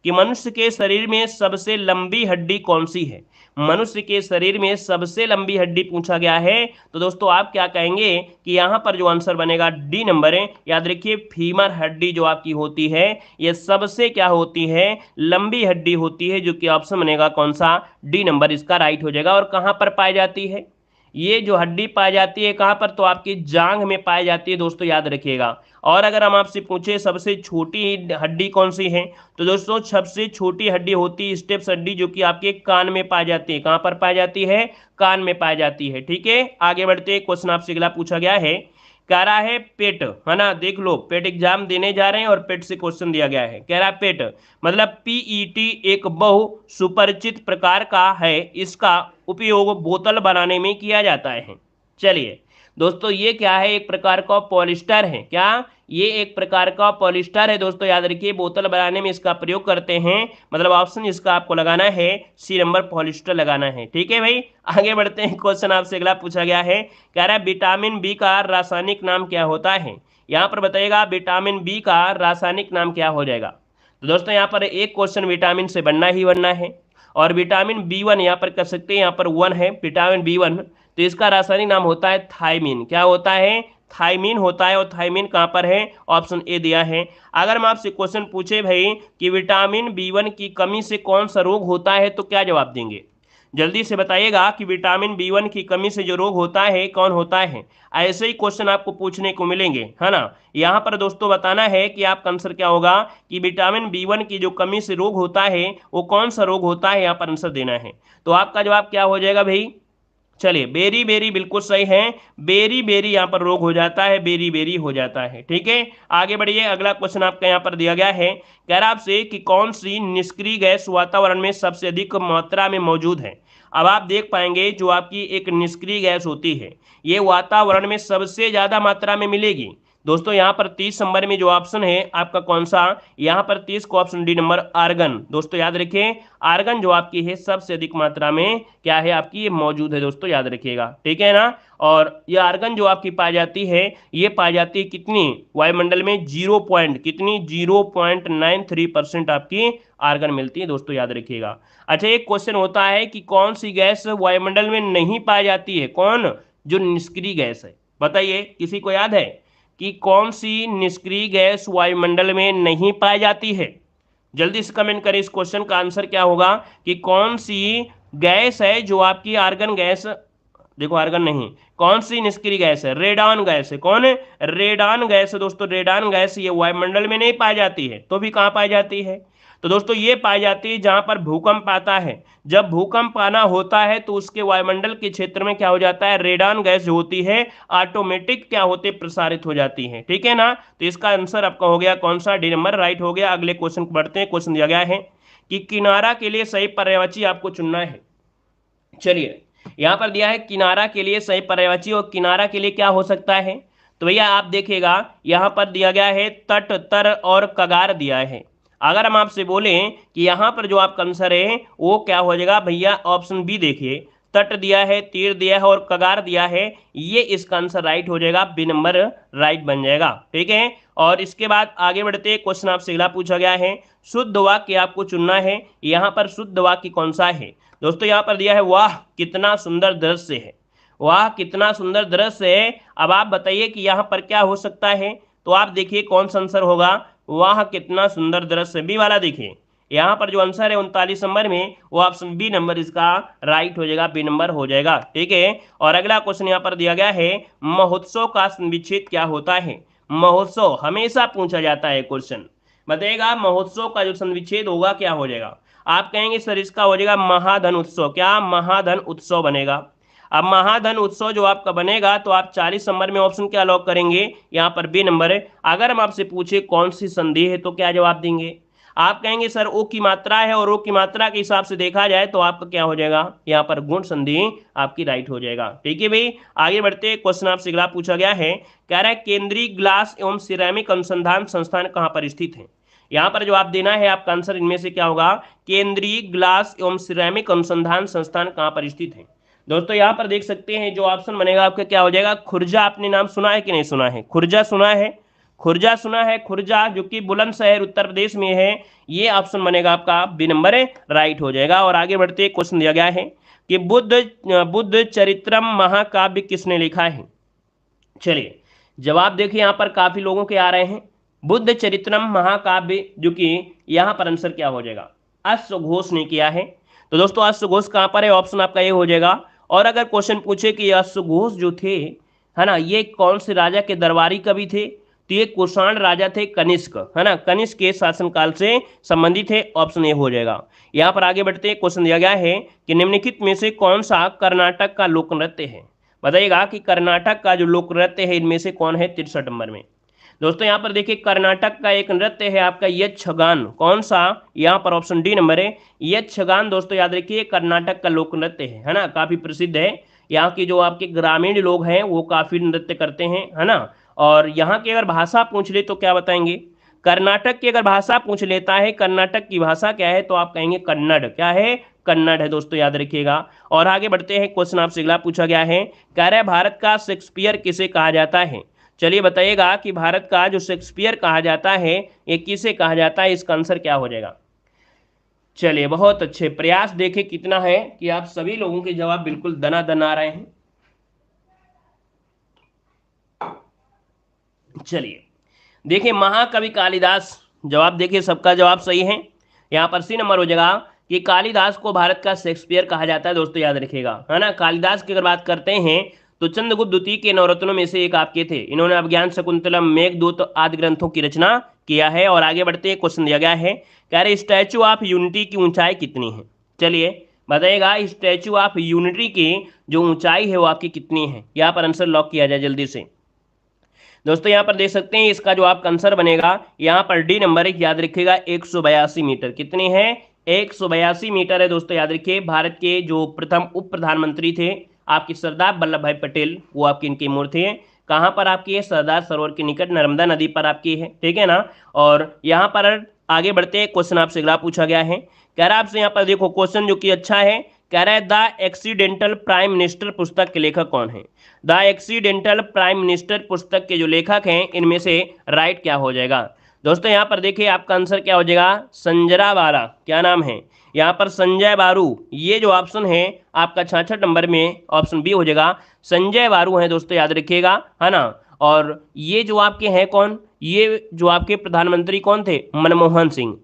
कि मनुष्य के शरीर में सबसे लंबी हड्डी कौन सी है। मनुष्य के शरीर में सबसे लंबी हड्डी पूछा गया है, तो दोस्तों आप क्या कहेंगे कि यहाँ पर जो आंसर बनेगा डी नंबर है। याद रखिए, फीमर हड्डी जो आपकी होती है ये सबसे क्या होती है, लंबी हड्डी होती है, जो कि ऑप्शन बनेगा कौन सा, डी नंबर इसका राइट हो जाएगा। और कहाँ पर पाई जाती है ये जो हड्डी पाई जाती है, कहाँ पर, तो आपकी जांघ में पाई जाती है। दोस्तों याद रखिएगा। और अगर हम आपसे पूछे सबसे छोटी हड्डी कौन सी है, तो दोस्तों सबसे छोटी हड्डी होती है स्टेप्स हड्डी, जो कि आपके कान में पाई जाती है। कहाँ पर पाई जाती है, कान में पाई जाती है। ठीक है, आगे बढ़ते, क्वेश्चन आपसे अगला पूछा गया है, कह रहा है पेट, है ना, देख लो पेट एग्जाम देने जा रहे हैं और पेट से क्वेश्चन दिया गया है। कह रहा है पेट मतलब पीईटी एक बहु सुपरिचित प्रकार का है, इसका उपयोग बोतल बनाने में किया जाता है। चलिए दोस्तों, ये क्या है, एक प्रकार का पॉलिस्टर है। क्या, ये एक प्रकार का पॉलिस्टर है। दोस्तों याद रखिए, बोतल बनाने में इसका प्रयोग करते हैं, मतलब ऑप्शन इसका आपको लगाना है सी नंबर, पॉलिस्टर लगाना है। ठीक है भाई, आगे बढ़ते हैं, क्वेश्चन आपसे अगला पूछा गया है, कह रहा है विटामिन बी का रासायनिक नाम क्या होता है। यहाँ पर बताइएगा विटामिन बी का रासायनिक नाम क्या हो जाएगा। तो दोस्तों यहाँ पर एक क्वेश्चन विटामिन से बनना ही बनना है, और विटामिन बी1 यहाँ पर कर सकते हैं, यहाँ पर 1 है विटामिन बी1, तो इसका रासायनिक नाम होता है थायमीन। क्या होता है, थायमीन होता है। और थायमीन कहाँ पर है, ऑप्शन ए दिया है। अगर हम आपसे क्वेश्चन पूछे भाई कि विटामिन बी1 की कमी से कौन सा रोग होता है, तो क्या जवाब देंगे, जल्दी से बताइएगा कि विटामिन बी1 की कमी से जो रोग होता है कौन होता है। ऐसे ही क्वेश्चन आपको पूछने को मिलेंगे, है ना। यहाँ पर दोस्तों बताना है कि आपका आंसर क्या होगा, कि विटामिन बी1 की जो कमी से रोग होता है वो कौन सा रोग होता है, यहाँ पर आंसर देना है। तो आपका जवाब क्या हो जाएगा भाई, चलिए बेरी बेरी बिल्कुल सही है, बेरी बेरी यहाँ पर रोग हो जाता है, बेरी बेरी हो जाता है। ठीक है, आगे बढ़िए, अगला क्वेश्चन आपका यहाँ पर दिया गया है, कह रहा आपसे कि कौन सी निष्क्रिय गैस वातावरण में सबसे अधिक मात्रा में मौजूद है। अब आप देख पाएंगे जो आपकी एक निष्क्रिय गैस होती है ये वातावरण में सबसे ज्यादा मात्रा में मिलेगी। दोस्तों यहाँ पर 30 नंबर में जो ऑप्शन है आपका कौन सा, यहाँ पर 30 को ऑप्शन डी नंबर आर्गन। दोस्तों याद रखिए, आर्गन जो आपकी है सबसे अधिक मात्रा में क्या है आपकी, ये मौजूद है। दोस्तों याद रखिएगा, ठीक है ना। और ये आर्गन जो आपकी पाई जाती है, ये पाई जाती है कितनी, वायुमंडल में 0.93% आपकी आर्गन मिलती है। दोस्तों याद रखिएगा। अच्छा, एक क्वेश्चन होता है कि कौन सी गैस वायुमंडल में नहीं पाई जाती है, कौन, जो निष्क्रिय गैस है। बताइए, किसी को याद है कि कौन सी निष्क्रिय गैस वायुमंडल में नहीं पाई जाती है। जल्दी से कमेंट करें, इस क्वेश्चन का आंसर क्या होगा, कि कौन सी गैस है जो आपकी आर्गन गैस, देखो आर्गन नहीं, कौन सी निष्क्रिय गैस है, रेडान गैस है। कौन है, रेडान गैस है। दोस्तों रेडान गैस ये वायुमंडल में नहीं पाई जाती है, तो भी कहाँ पाई जाती है, तो दोस्तों ये पाई जाती है जहां पर भूकंप आता है। जब भूकंप आना होता है तो उसके वायुमंडल के क्षेत्र में क्या हो जाता है, रेडान गैस जो होती है ऑटोमेटिक क्या होते, प्रसारित हो जाती है। ठीक है ना, तो इसका आंसर आपका हो गया कौन सा, डी नंबर राइट हो गया। अगले क्वेश्चन को बढ़ते हैं। क्वेश्चन दिया गया है कि किनारा के लिए सही पर्यायवाची आपको चुनना है। चलिए, यहां पर दिया है किनारा के लिए सही पर्यायवाची, और किनारा के लिए क्या हो सकता है, तो भैया आप देखिएगा यहां पर दिया गया है तट, तर और कगार दिया है। अगर हम आपसे बोलें कि यहाँ पर जो आपका आंसर है वो क्या हो जाएगा भैया, ऑप्शन बी देखिए, तट दिया है, तीर दिया है और कगार दिया है, ये इसका आंसर राइट हो जाएगा, बी नंबर राइट बन जाएगा। ठीक है, और इसके बाद आगे बढ़ते क्वेश्चन आपसे अगला पूछा गया है, शुद्ध वाक्य आपको चुनना है। यहाँ पर शुद्ध वाक्य कौन सा है दोस्तों? यहाँ पर दिया है वाह कितना सुंदर दृश्य है, वाह कितना सुंदर दृश्य है। अब आप बताइए कि यहाँ पर क्या हो सकता है, तो आप देखिए कौन सा आंसर होगा, वाह कितना सुंदर दृश्य, बी वाला देखिए। यहाँ पर जो आंसर है 39 नंबर में, वो ऑप्शन बी नंबर इसका राइट हो जाएगा, बी नंबर हो जाएगा। ठीक है, और अगला क्वेश्चन यहाँ पर दिया गया है, महोत्सव का विच्छेद क्या होता है? महोत्सव हमेशा पूछा जाता है क्वेश्चन, बताइएगा महोत्सव का जो संविच्छेद होगा क्या हो जाएगा? आप कहेंगे सर इसका हो जाएगा महाधन उत्सव, क्या महाधन उत्सव बनेगा? अब महाधन उत्सव जो आपका बनेगा तो आप 40 नंबर में ऑप्शन क्या लॉक करेंगे? यहाँ पर बी नंबर है। अगर हम आपसे पूछे कौन सी संधि है तो क्या जवाब देंगे? आप कहेंगे सर ओ की मात्रा है, और ओ की मात्रा के हिसाब से देखा जाए तो आपका क्या हो जाएगा, यहाँ पर गुण संधि आपकी राइट हो जाएगा। ठीक है भाई, आगे बढ़ते क्वेश्चन आपसे अगला पूछा गया है, कह रहा है केंद्रीय ग्लास एवं सिरेमिक अनुसंधान संस्थान कहाँ पर स्थित है? यहाँ पर जवाब देना है आपका आंसर इनमें से क्या होगा, केंद्रीय ग्लास एवं सिरेमिक अनुसंधान संस्थान कहाँ पर स्थित है? दोस्तों यहाँ पर देख सकते हैं जो ऑप्शन बनेगा आपका क्या हो जाएगा, खुर्जा। आपने नाम सुना है कि नहीं सुना है? खुर्जा सुना है, खुर्जा सुना है, खुर्जा जो कि बुलंदशहर उत्तर प्रदेश में है, ये ऑप्शन बनेगा आपका बी नंबर राइट हो जाएगा। और आगे बढ़ते क्वेश्चन दिया गया है कि बुद्ध चरित्रम महाकाव्य किसने लिखा है? चलिए जवाब देखिए, यहाँ पर काफी लोगों के आ रहे हैं, बुद्ध चरित्रम महाकाव्य जो कि यहाँ पर आंसर क्या हो जाएगा, अश्वघोष ने किया है। तो दोस्तों अश्वघोष कहाँ पर है? ऑप्शन आपका ये हो जाएगा। और अगर क्वेश्चन पूछे कि अश्वघोष जो थे, है ना, ये कौन से राजा के दरबारी कवि थे, तो ये कुषाण राजा थे, कनिष्क, है ना, कनिष्क के शासनकाल से संबंधित है, ऑप्शन ए हो जाएगा। यहाँ पर आगे बढ़ते क्वेश्चन दिया गया है कि निम्नलिखित में से कौन सा कर्नाटक का लोक नृत्य है? बताइएगा कि कर्नाटक का जो लोक नृत्य है इनमें से कौन है 63 नंबर में। दोस्तों यहाँ पर देखिए कर्नाटक का एक नृत्य है आपका यक्षगान, कौन सा? यहाँ पर ऑप्शन डी नंबर है, यक्षगान। दोस्तों याद रखिए कर्नाटक का लोक नृत्य है ना, काफी प्रसिद्ध है। यहाँ के जो आपके ग्रामीण लोग हैं वो काफी नृत्य करते हैं, है ना। और यहाँ की अगर भाषा पूछ ले तो क्या बताएंगे? कर्नाटक की अगर भाषा पूछ लेता है, कर्नाटक की भाषा क्या है, तो आप कहेंगे कन्नड़। क्या है? कन्नड़ है दोस्तों, याद रखिएगा। और आगे बढ़ते हैं, क्वेश्चन आपसे अगला पूछा गया है, कह रहा है भारत का शेक्सपियर किसे कहा जाता है? चलिए बताइएगा कि भारत का जो शेक्सपियर कहा जाता है ये किसे कहा जाता है, इसका आंसर क्या हो जाएगा? चलिए बहुत अच्छे प्रयास, देखें कितना है कि आप सभी लोगों के जवाब बिल्कुल दनादन आ रहे हैं। चलिए देखिए महाकवि कालिदास, जवाब देखिए सबका जवाब सही है। यहाँ पर सी नंबर हो जाएगा कि कालिदास को भारत का शेक्सपियर कहा जाता है। दोस्तों याद रखिएगा, है ना। कालिदास की अगर बात करते हैं तो चंद्रगुप्त द्वितीय के नवरत्नों में से एक आपके थे। इन्होंने अभिज्ञान शकुंतलम, मेघदूत आदि ग्रंथों की रचना किया है। और आगे बढ़ते क्वेश्चन दिया गया है, कह रहे स्टैचू ऑफ यूनिटी की ऊंचाई कितनी है? चलिए बताइएगा स्टैचू ऑफ यूनिटी की जो ऊंचाई है वो आपकी कितनी है? यहाँ पर आंसर लॉक किया जाए जल्दी से। दोस्तों यहाँ पर देख सकते हैं इसका जो आपका आंसर बनेगा यहाँ पर डी नंबर है, याद रखिएगा 182 मीटर। कितनी है? 182 मीटर है दोस्तों, याद रखिए। भारत के जो प्रथम उप प्रधानमंत्री थे आपके सरदार वल्लभ भाई पटेल, वो आपकी इनकी मूर्ति है। कहाँ पर आपकी है? सरदार सरोवर के निकट नर्मदा नदी पर आपकी है, ठीक है ना। और यहाँ पर आगे बढ़ते क्वेश्चन आपसे अगला पूछा गया है, कह रहा है आपसे यहाँ पर देखो क्वेश्चन जो कि अच्छा है, कह रहा है द एक्सीडेंटल प्राइम मिनिस्टर पुस्तक के लेखक कौन है? द एक्सीडेंटल प्राइम मिनिस्टर पुस्तक के जो लेखक हैं इनमें से राइट क्या हो जाएगा? दोस्तों यहाँ पर देखिए आपका आंसर क्या हो जाएगा, संजरा बारा। क्या नाम है? यहाँ पर संजय बारू। ये जो ऑप्शन है आपका 66 नंबर में ऑप्शन बी हो जाएगा, संजय बारू है दोस्तों, याद रखिएगा, है ना। और ये जो आपके हैं कौन, ये जो आपके प्रधानमंत्री कौन थे? मनमोहन सिंह।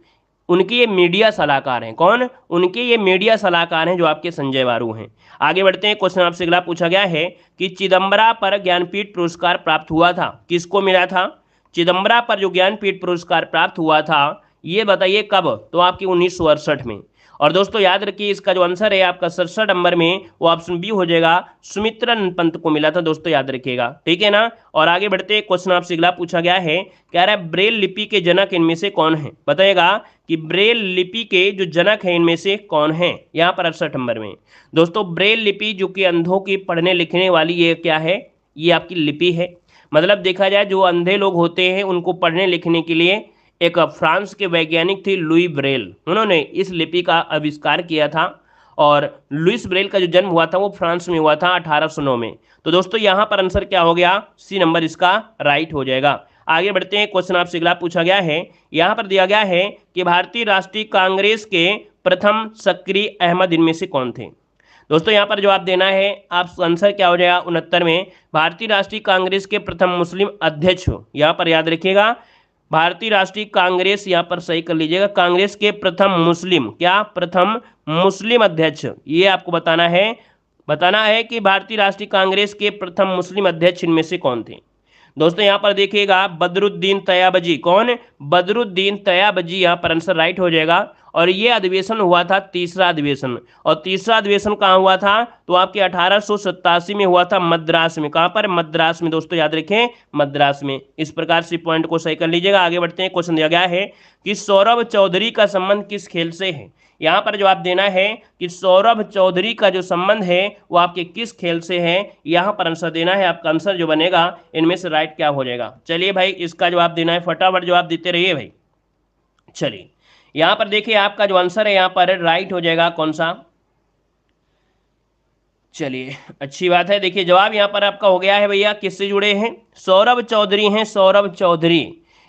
उनके ये मीडिया सलाहकार हैं। कौन? उनके ये मीडिया सलाहकार हैं जो आपके संजय बारू हैं। आगे बढ़ते हैं, क्वेश्चन आपसे अगला पूछा गया है कि चिदम्बरा पर ज्ञानपीठ पुरस्कार प्राप्त हुआ था, किसको मिला था? चिदम्बरा पर जो ज्ञानपीठ पुरस्कार प्राप्त हुआ था ये बताइए कब? तो आपकी 1968 में। और दोस्तों याद रखिए इसका जो आंसर है आपका 67 नंबर में, वो ऑप्शन बी हो जाएगा, सुमित्रन पंत को मिला था। दोस्तों याद रखिएगा, ठीक है ना। और आगे बढ़ते क्वेश्चन आपसे अगला पूछा गया है, कह रहा है ब्रेल लिपि के जनक इनमें से कौन है? बताइएगा कि ब्रेल लिपि के जो जनक है इनमें से कौन है? यहाँ पर 68 नंबर में। दोस्तों ब्रेल लिपि जो कि अंधों की पढ़ने लिखने वाली ये क्या है? ये आपकी लिपि है। मतलब देखा जाए जो अंधे लोग होते हैं उनको पढ़ने लिखने के लिए एक फ्रांस के वैज्ञानिक थे लुई ब्रेल, उन्होंने इस लिपि का आविष्कार किया था। और लुइस ब्रेल का जो जन्म हुआ था वो फ्रांस में हुआ था 1809 में। तो दोस्तों यहाँ पर आंसर क्या हो गया, सी नंबर इसका राइट हो जाएगा। आगे बढ़ते हैं, क्वेश्चन आपसे अगला पूछा गया है, यहाँ पर दिया गया है कि भारतीय राष्ट्रीय कांग्रेस के प्रथम सक्रिय अहमद इनमें से कौन थे। दोस्तों यहाँ पर जवाब देना है, आप आंसर क्या हो जाएगा 69 में, भारतीय राष्ट्रीय कांग्रेस के प्रथम मुस्लिम अध्यक्ष हो। यहाँ पर याद रखिएगा, भारतीय राष्ट्रीय कांग्रेस, यहाँ पर सही कर लीजिएगा, कांग्रेस के प्रथम मुस्लिम, क्या प्रथम मुस्लिम अध्यक्ष, ये आपको बताना है कि भारतीय राष्ट्रीय कांग्रेस के प्रथम मुस्लिम अध्यक्ष इनमें से कौन थे। दोस्तों यहाँ पर देखिएगा, बदरुद्दीन तयाबजी, कौन, बदरुद्दीन तयाबजी, यहाँ पर आंसर राइट हो जाएगा। और ये अधिवेशन हुआ था तीसरा अधिवेशन, और तीसरा अधिवेशन कहाँ हुआ था, तो आपके 1887 में हुआ था मद्रास में। कहाँ पर, मद्रास में, दोस्तों याद रखें मद्रास में। इस प्रकार से पॉइंट को सही कर लीजिएगा। आगे बढ़ते हैं, क्वेश्चन दिया गया है कि सौरभ चौधरी का संबंध किस खेल से है। यहाँ पर जवाब देना है कि सौरभ चौधरी का जो संबंध है वो आपके किस खेल से है, यहाँ पर आंसर देना है। आपका आंसर जो बनेगा इनमें से राइट क्या हो जाएगा। चलिए भाई, इसका जवाब देना है, फटाफट जवाब देते रहिए भाई। चलिए यहाँ पर देखिए, आपका जो आंसर है यहाँ पर राइट हो जाएगा कौन सा, चलिए अच्छी बात है। देखिए जवाब यहाँ पर आपका हो गया है भैया, किससे जुड़े हैं, सौरभ चौधरी हैं, सौरभ चौधरी।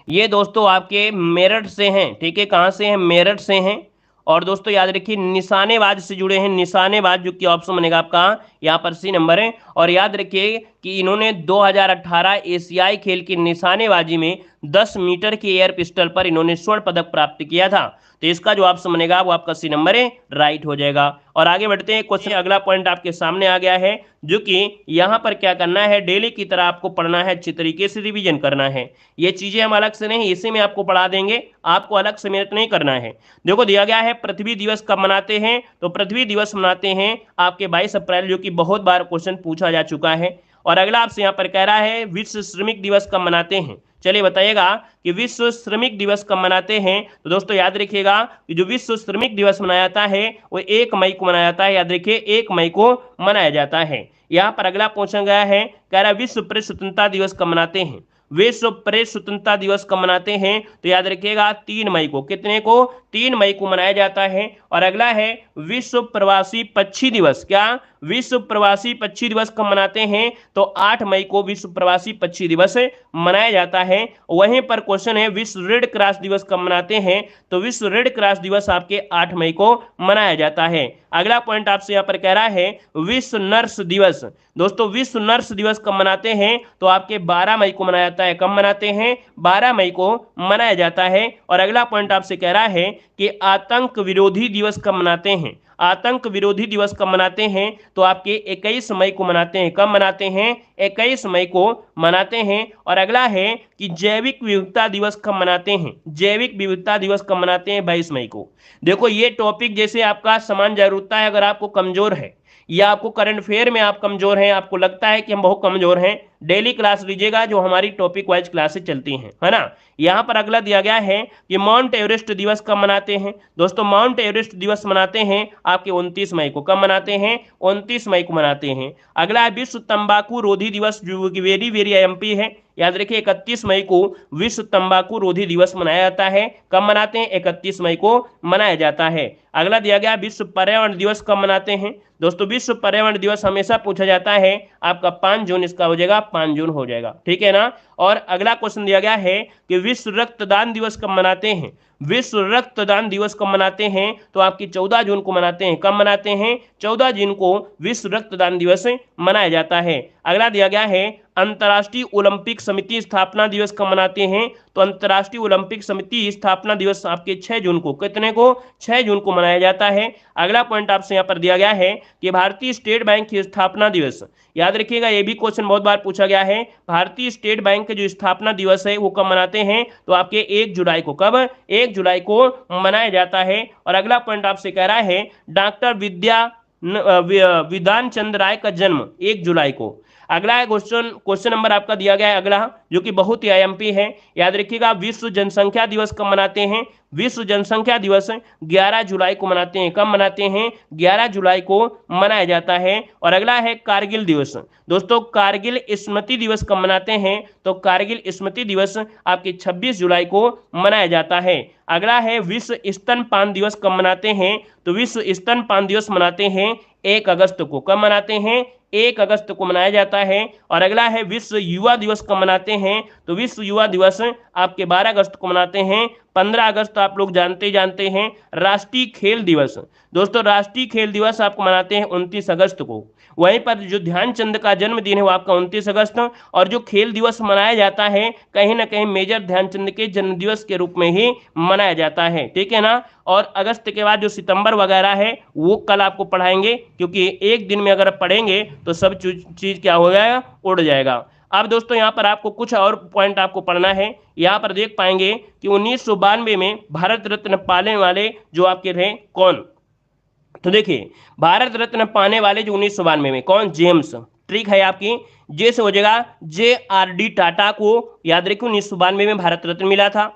ये दोस्तों आपके मेरठ से हैं, ठीक है, कहाँ से हैं, मेरठ से हैं। और दोस्तों याद रखिए निशानेबाज से जुड़े हैं, निशानेबाज, जो कि ऑप्शन बनेगा आपका यहाँ पर सी नंबर है। और याद रखिए कि इन्होंने 2018 एशियाई खेल की निशानेबाजी में 10 मीटर की एयर पिस्टल पर इन्होंने स्वर्ण पदक प्राप्त किया था। तो इसका जो ऑप्शन बनेगा वो आपका सी नंबर है, राइट हो जाएगा। और आगे बढ़ते हैं, क्वेश्चन अगला पॉइंट आपके सामने आ गया है, जो कि यहाँ पर क्या करना है, डेली की तरह आपको पढ़ना है, अच्छी तरीके से रिवीजन करना है। ये चीजें हम अलग से नहीं, इसी में आपको पढ़ा देंगे, आपको अलग से मेहनत नहीं करना है। देखो दिया गया है पृथ्वी दिवस कब मनाते हैं, तो पृथ्वी दिवस मनाते हैं आपके 22 अप्रैल, जो कि बहुत बार क्वेश्चन पूछा जा चुका है। और अगला आपसे यहाँ पर कह रहा है विश्व श्रमिक दिवस कब मनाते हैं। चलिए बताइएगा कि विश्व श्रमिक दिवस कब मनाते हैं। तो दोस्तों याद रखिएगा कि जो विश्व श्रमिक दिवस मनाया जाता है वो 1 मई को मनाया जाता है। याद रखिए 1 मई को मनाया जाता है। यहाँ पर अगला पूछा गया है, कह रहा है विश्व प्रेस स्वतंत्रता दिवस कब मनाते हैं। विश्व प्रेस स्वतंत्रता दिवस कब मनाते हैं, तो याद रखिएगा 3 मई को, कितने को, 3 मई को मनाया जाता है। और अगला है विश्व प्रवासी पक्षी दिवस, क्या, विश्व प्रवासी पक्षी दिवस कब मनाते हैं, तो 8 मई को विश्व प्रवासी पक्षी दिवस मनाया जाता है। वहीं पर क्वेश्चन है विश्व रेड क्रॉस दिवस कब मनाते हैं, तो विश्व रेड क्रॉस दिवस आपके 8 मई को मनाया जाता है। अगला पॉइंट आपसे यहाँ पर कह रहा है विश्व नर्स दिवस। दोस्तों विश्व नर्स दिवस कब मनाते हैं, तो आपके 12 मई को मनाया जाता है। कब मनाते हैं, 12 मई को मनाया जाता है। और अगला पॉइंट आपसे कह रहा है कि आतंक विरोधी दिवस कब मनाते हैं। आतंक विरोधी दिवस कब मनाते हैं, तो आपके 21 मई को मनाते हैं। कब मनाते हैं, 21 मई को मनाते हैं। और अगला है कि जैविक विविधता दिवस कब मनाते हैं। जैविक विविधता दिवस कब मनाते हैं, 22 मई को। देखो ये टॉपिक जैसे आपका समान जरूरता है, अगर आपको कमजोर है या आपको करंट अफेयर में आप कमजोर हैं, आपको लगता है कि हम बहुत कमजोर हैं, डेली क्लास लीजिएगा जो हमारी टॉपिक वाइज क्लासेस चलती हैं, है ना। यहाँ पर अगला दिया गया है कि माउंट एवरेस्ट दिवस कब मनाते हैं। दोस्तों माउंट एवरेस्ट दिवस मनाते हैं आपके 29 मई को। कब मनाते हैं, 29 मई को मनाते हैं। अगला है विश्व तंबाकू रोधी दिवस, जो वेरी वेरी एमपी है। याद रखिए 31 मई को विश्व तंबाकू रोधी दिवस मनाया जाता है। कब मनाते हैं, 31 मई को मनाया जाता है। अगला दिया गया विश्व पर्यावरण दिवस कब मनाते हैं। दोस्तों विश्व पर्यावरण दिवस हमेशा पूछा जाता है, आपका 5 जून इसका हो जाएगा, 5 जून हो जाएगा, ठीक है ना। और अगला क्वेश्चन दिया गया है कि विश्व रक्तदान दिवस कब मनाते हैं। विश्व रक्तदान दिवस कब मनाते हैं, तो आपकी 14 जून को मनाते हैं। कब मनाते हैं, 14 जून को विश्व रक्तदान दिवस मनाया जाता है। अगला दिया गया है अंतर्राष्ट्रीय ओलंपिक समिति स्थापना दिवस कब मनाते हैं, तो अंतर्राष्ट्रीय ओलंपिक समिति स्थापना दिवस आपके 6 जून को, कितने को, 6 जून को मनाया जाता है। अगला पॉइंट आपसे यहाँ पर दिया गया है कि भारतीय स्टेट बैंक की स्थापना दिवस। याद रखिएगा ये भी क्वेश्चन बहुत बार पूछा गया है। भारतीय स्टेट बैंक के जो स्थापना दिवस है वो कब मनाते हैं, तो आपके 1 जुलाई को। कब, 1 जुलाई को मनाया जाता है। और अगला पॉइंट आपसे कह रहा है डॉक्टर विधान चंद्र राय का जन्म 1 जुलाई को। अगला है क्वेश्चन नंबर आपका दिया गया है अगला, जो कि बहुत ही आईएमपी है। याद रखिएगा, विश्व जनसंख्या दिवस कब मनाते हैं? विश्व जनसंख्या दिवस 11 जुलाई को मनाते हैं। कब मनाते हैं? 11 जुलाई को मनाया जाता है। और अगला है कारगिल दिवस। दोस्तों, कारगिल स्मृति दिवस कब मनाते हैं? तो कारगिल स्मृति दिवस आपके 26 जुलाई को मनाया जाता है। अगला है विश्व स्तनपान दिवस कब मनाते हैं? तो विश्व स्तनपान दिवस मनाते हैं 1 अगस्त को। कब मनाते हैं? 1 अगस्त को मनाया जाता है। और अगला है विश्व युवा दिवस कब मनाते हैं? तो विश्व युवा दिवस आपके 12 अगस्त को मनाते हैं। 15 अगस्त आप लोग जानते हैं राष्ट्रीय खेल दिवस। दोस्तों, राष्ट्रीय खेल दिवस आपको मनाते हैं 29 अगस्त को। वहीं पर जो ध्यानचंद का जन्मदिन है वो आपका 29 अगस्त, और जो खेल दिवस मनाया जाता है कहीं ना कहीं मेजर ध्यानचंद के जन्म दिवस के रूप में ही मनाया जाता है। ठीक है ना। और अगस्त के बाद जो सितंबर वगैरह है वो कल आपको पढ़ाएंगे, क्योंकि एक दिन में अगर पढ़ेंगे तो सब चीज क्या हो जाएगा? उड़ जाएगा। अब दोस्तों, यहाँ पर आपको कुछ और पॉइंट आपको पढ़ना है। यहाँ पर देख पाएंगे कि 1992 में भारत रत्न पाने वाले जो आपके रहे कौन? तो देखिए, भारत रत्न पाने वाले जो 1992 में कौन? जेम्स। ट्रिक है आपकी, जे से हो जाएगा JRD टाटा को। याद रखिए 1992 में भारत रत्न मिला था।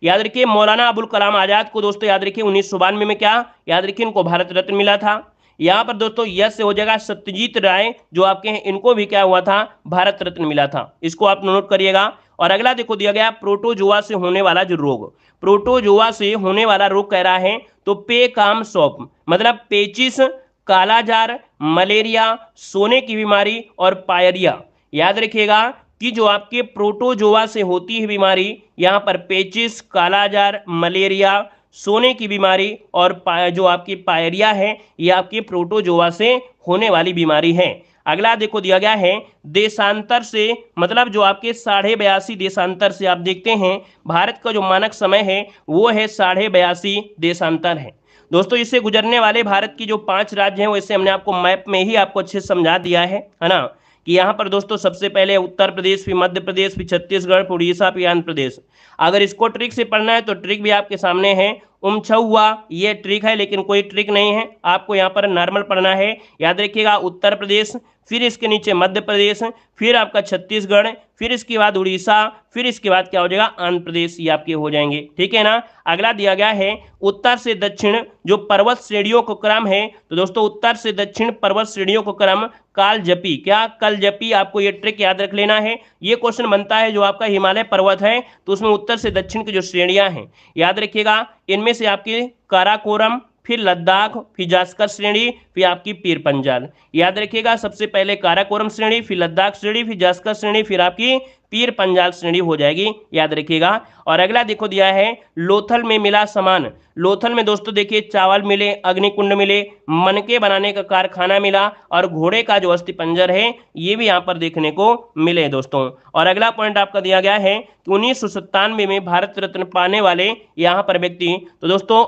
याद रखिए मौलाना अबुल कलाम आजाद को दोस्तों याद रखिए 1992 में क्या? याद रखिए इनको भारत रत्न मिला था। यहाँ पर दोस्तों यस से हो जाएगा सत्यजीत राय जो आपके हैं, इनको भी क्या हुआ था? भारत रत्न मिला था। इसको आप नोट करिएगा। और अगला देखो दिया गया प्रोटोजोआ से होने वाला जो रोग, प्रोटोजोआ से होने वाला रोग कह रहा है तो पे काम सौंप, मतलब पेचिस, कालाजार, मलेरिया, सोने की बीमारी और पायरिया। याद रखिएगा कि जो आपके प्रोटोजोआ से होती है बीमारी, यहाँ पर पेचिस, कालाजार, मलेरिया, सोने की बीमारी और जो आपकी पायरिया है, ये आपकी प्रोटोजोआ से होने वाली बीमारी है। अगला देखो दिया गया है देशांतर से, मतलब जो आपके 82.5 देशांतर से। आप देखते हैं भारत का जो मानक समय है वो है 82.5 देशांतर है। दोस्तों, इससे गुजरने वाले भारत की जो 5 राज्य हैं वैसे हमने आपको मैप में ही आपको अच्छे से समझा दिया है ना, कि यहाँ पर दोस्तों सबसे पहले उत्तर प्रदेश, फिर मध्य प्रदेश, फिर छत्तीसगढ़, फिर उड़ीसा, फिर आंध्र प्रदेश। अगर इसको ट्रिक से पढ़ना है तो ट्रिक भी आपके सामने है। उमछुआ ये ट्रिक है, लेकिन कोई ट्रिक नहीं है, आपको यहाँ पर नॉर्मल पढ़ना है। याद रखिएगा उत्तर प्रदेश, फिर इसके नीचे मध्य प्रदेश, फिर आपका छत्तीसगढ़, फिर इसके बाद उड़ीसा, फिर इसके बाद क्या हो जाएगा? आंध्र प्रदेश। ये आपके हो जाएंगे। ठीक है ना। अगला दिया गया है उत्तर से दक्षिण जो पर्वत श्रेणियों का क्रम है, तो दोस्तों उत्तर से दक्षिण पर्वत श्रेणियों का क्रम कालजपी, क्या? कलजपी। आपको ये ट्रिक याद रख लेना है। ये क्वेश्चन बनता है जो आपका हिमालय पर्वत है तो उसमें उत्तर से दक्षिण की जो श्रेणियां हैं याद रखिएगा, इनमें से आपकी काराकोरम, फिर लद्दाख, फिर जास्कर श्रेणी, फिर आपकी पीर पंजाल। याद रखिएगा सबसे पहले काराकोरम श्रेणी, फिर लद्दाख श्रेणी, फिर जास्कर श्रेणी, फिर आपकी पीर पंजाल श्रेणी हो जाएगी। याद रखिएगा। और अगला देखो दिया है लोथल में मिला सामान। लोथल में दोस्तों देखिए चावल मिले, अग्निकुंड मिले, मनके बनाने का कारखाना मिला और घोड़े का जो अस्थि पंजर है ये भी यहाँ पर देखने को मिले दोस्तों। और अगला पॉइंट आपका दिया गया है कि 1997 में भारत रत्न पाने वाले यहाँ पर व्यक्ति, तो दोस्तों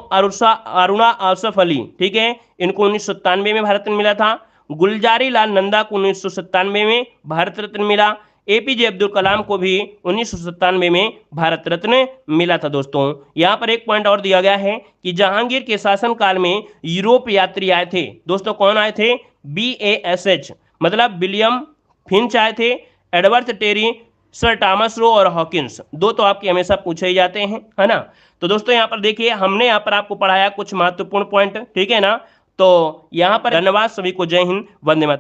अरुणा आसफ अली, ठीक है, इनको 1997 में भारत रत्न मिला था। गुलजारी लाल नंदा को 1997 में भारत रत्न मिला। APJ अब्दुल कलाम को भी 1997 में भारत रत्न मिला था दोस्तों। यहाँ पर एक पॉइंट और दिया गया है कि जहांगीर के शासनकाल में यूरोप यात्री आए थे। दोस्तों कौन आए थे? BASH, मतलब विलियम फिंच आए थे, Edward Terry, Sir Thomas Roe और हॉकिंस। दो तो आपके हमेशा पूछे ही जाते हैं, है ना। तो दोस्तों यहाँ पर देखिए हमने यहाँ पर आपको पढ़ाया कुछ महत्वपूर्ण पॉइंट, ठीक है ना। तो यहाँ पर धन्यवाद सभी को। जय हिंद, वंदे मातरम।